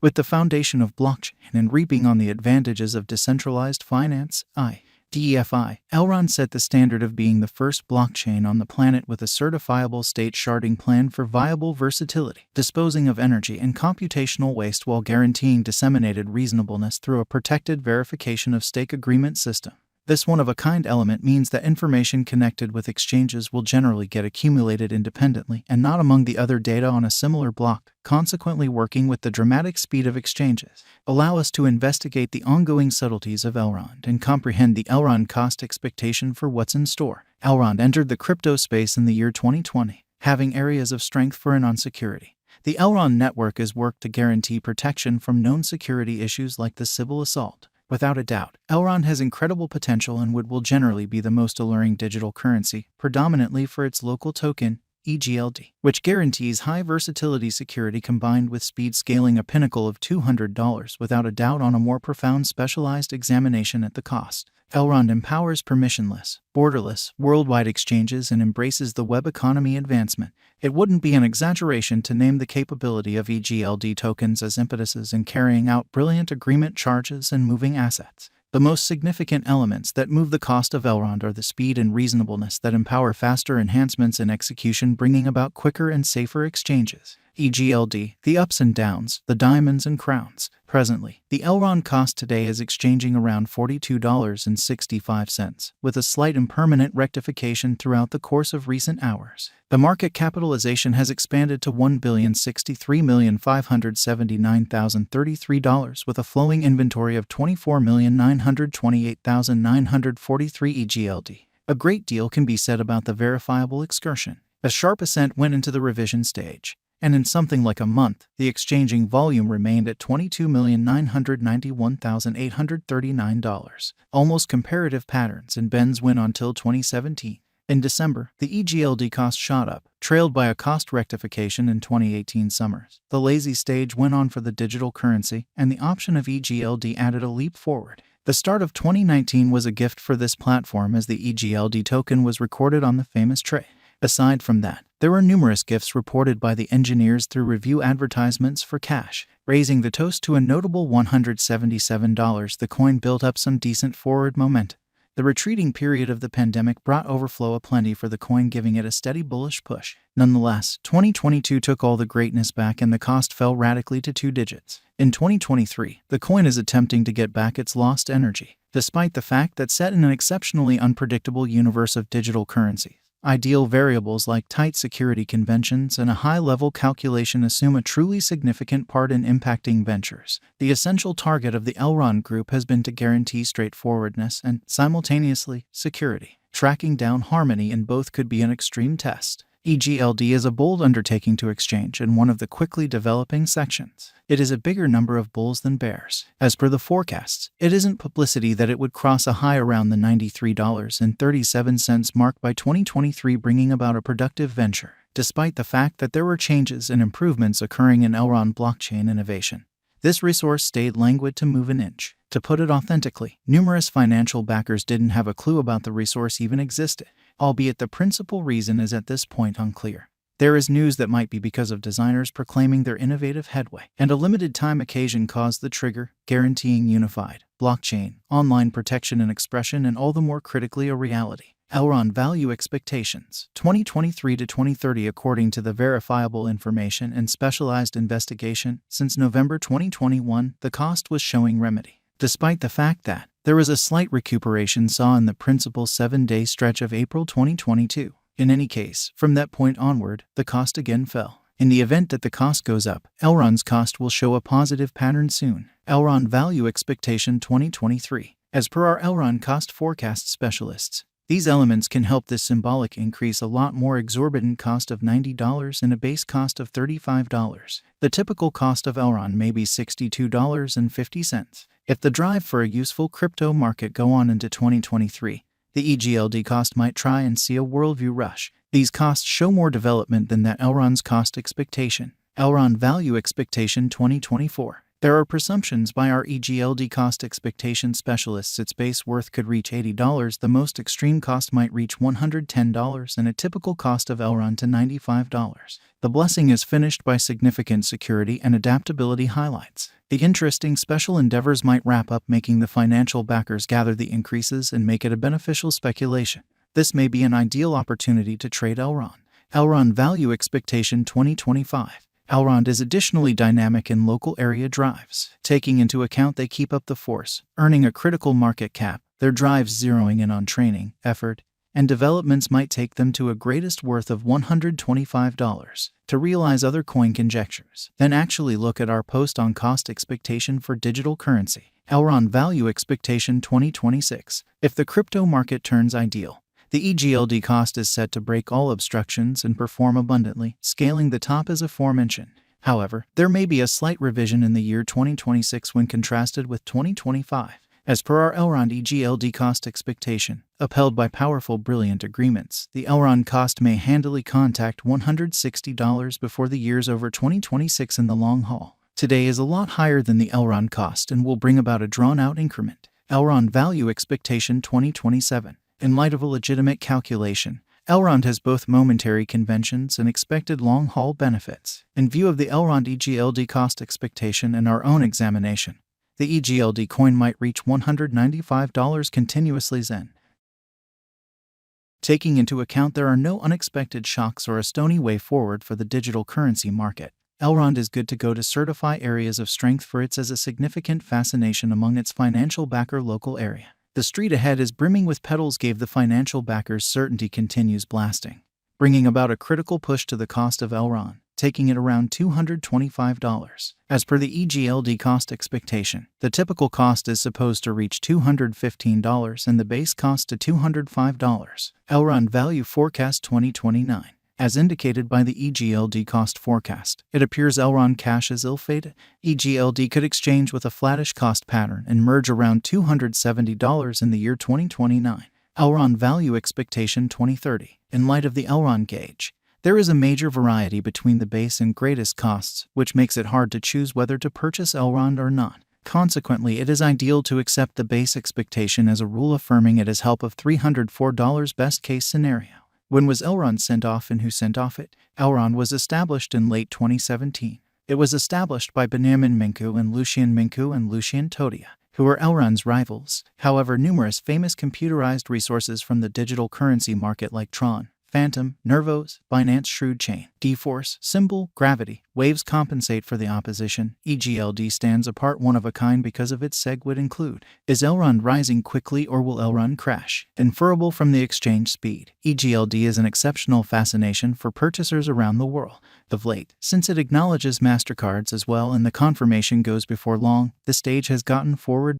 With the foundation of blockchain and reaping on the advantages of decentralized finance, DeFi, Elrond set the standard of being the first blockchain on the planet with a certifiable state sharding plan for viable versatility, disposing of energy and computational waste while guaranteeing disseminated reasonableness through a protected verification of stake agreement system. This one-of-a-kind element means that information connected with exchanges will generally get accumulated independently and not among the other data on a similar block, consequently working with the dramatic speed of exchanges. Allow us to investigate the ongoing subtleties of Elrond and comprehend the Elrond cost expectation for what's in store. Elrond entered the crypto space in the year 2020, having areas of strength for and on security. The Elrond network is worked to guarantee protection from known security issues like the Sybil assault. Without a doubt, Elrond has incredible potential and will generally be the most alluring digital currency, predominantly for its local token, Egld, which guarantees high versatility security combined with speed scaling, a pinnacle of $200 without a doubt on a more profound specialized examination at the cost. Elrond empowers permissionless, borderless, worldwide exchanges and embraces the web economy advancement. It wouldn't be an exaggeration to name the capability of Egld tokens as impetuses in carrying out brilliant agreement charges and moving assets. The most significant elements that move the cost of Elrond are the speed and reasonableness that empower faster enhancements in execution, bringing about quicker and safer exchanges. Egld, the ups and downs, the diamonds and crowns. Presently, the Elrond cost today is exchanging around $42.65, with a slight impermanent rectification throughout the course of recent hours. The market capitalization has expanded to $1,063,579,033 with a flowing inventory of $24,928,943 Egld. A great deal can be said about the verifiable excursion. A sharp ascent went into the revision stage, and in something like a month, the exchanging volume remained at $22,991,839. Almost comparative patterns in bends went on till 2017. In December, the Egld cost shot up, trailed by a cost rectification in 2018 summers. The lazy stage went on for the digital currency, and the option of Egld added a leap forward. The start of 2019 was a gift for this platform as the Egld token was recorded on the famous trade. Aside from that, there were numerous gifts reported by the engineers through review advertisements for cash, raising the toast to a notable $177. The coin built up some decent forward momentum. The retreating period of the pandemic brought overflow aplenty for the coin, giving it a steady bullish push. Nonetheless, 2022 took all the greatness back and the cost fell radically to 2 digits. In 2023, the coin is attempting to get back its lost energy, despite the fact that set in an exceptionally unpredictable universe of digital currencies. Ideal variables like tight security conventions and a high-level calculation assume a truly significant part in impacting ventures. The essential target of the Elrond Group has been to guarantee straightforwardness and, simultaneously, security. Tracking down harmony in both could be an extreme test. Egld is a bold undertaking to exchange and one of the quickly developing sections. It is a bigger number of bulls than bears. As per the forecasts, it isn't publicity that it would cross a high around the $93.37 mark by 2023, bringing about a productive venture, despite the fact that there were changes and improvements occurring in Elrond blockchain innovation. This resource stayed languid to move an inch. To put it authentically, numerous financial backers didn't have a clue about the resource even existed, albeit the principal reason is at this point unclear. There is news that might be because of designers proclaiming their innovative headway, and a limited time occasion caused the trigger, guaranteeing unified blockchain, online protection and expression, and all the more critically a reality. Elrond value expectations 2023 to 2030. According to the verifiable information and specialized investigation, since November 2021, the cost was showing remedy, despite the fact that there was a slight recuperation saw in the principal 7-day stretch of April 2022. In any case, from that point onward, the cost again fell. In the event that the cost goes up, Elrond's cost will show a positive pattern soon. Elrond value expectation 2023. As per our Elrond cost forecast specialists, these elements can help this symbolic increase a lot more exorbitant cost of $90 and a base cost of $35. The typical cost of Elrond may be $62.50. If the drive for a useful crypto market go on into 2023, the Egld cost might try and see a worldview rush. These costs show more development than that Elrond's cost expectation. Elrond value expectation 2024. There are presumptions by our Egld cost expectation specialists its base worth could reach $80, the most extreme cost might reach $110, and a typical cost of Elrond to $95. The blessing is finished by significant security and adaptability highlights. The interesting special endeavors might wrap up, making the financial backers gather the increases and make it a beneficial speculation. This may be an ideal opportunity to trade Elrond. Elrond Value Expectation 2025. Elrond is additionally dynamic in local area drives. Taking into account they keep up the force, earning a critical market cap, their drives zeroing in on training, effort, and developments might take them to a greatest worth of $125. To realize other coin conjectures, then actually look at our post on cost expectation for digital currency. Elrond Value Expectation 2026. If the crypto market turns ideal, the Egld cost is set to break all obstructions and perform abundantly, scaling the top as aforementioned. However, there may be a slight revision in the year 2026 when contrasted with 2025. As per our Elrond Egld cost expectation, upheld by powerful brilliant agreements, the Elrond cost may handily contact $160 before the year's over 2026 in the long haul. Today is a lot higher than the Elrond cost and will bring about a drawn-out increment. Elrond Value Expectation 2027. In light of a legitimate calculation, Elrond has both momentary conventions and expected long-haul benefits. In view of the Elrond Egld cost expectation and our own examination, the Egld coin might reach $195 continuously Zen. Taking into account there are no unexpected shocks or a stony way forward for the digital currency market, Elrond is good to go to certify areas of strength for its as a significant fascination among its financial backer local area. The street ahead is brimming with pedals gave the financial backers certainty continues blasting, bringing about a critical push to the cost of Elrond, taking it around $225. As per the Egld cost expectation, the typical cost is supposed to reach $215 and the base cost to $205. Elrond Value Forecast 2029. As indicated by the Egld cost forecast, it appears Elrond cash is ill-fated. Egld could exchange with a flattish cost pattern and merge around $270 in the year 2029. Elrond Value Expectation 2030. In light of the Elrond gauge, there is a major variety between the base and greatest costs, which makes it hard to choose whether to purchase Elrond or not. Consequently, it is ideal to accept the base expectation as a rule, affirming it as help of $304 best case scenario. When was Elrond sent off and who sent off it? Elrond was established in late 2017. It was established by Benjamin Minku and Lucien Todia, who were Elrond's rivals. However, numerous famous computerized resources from the digital currency market like Tron, Phantom, Nervos, Binance Shrewd Chain, D-Force, Symbol, Gravity, Waves compensate for the opposition. Egld stands apart, one of a kind because of its seg would include: is Elrond rising quickly or will Elrond crash? Inferable from the exchange speed, Egld is an exceptional fascination for purchasers around the world. Of late, since it acknowledges MasterCards as well and the confirmation goes before long, the stage has gotten forward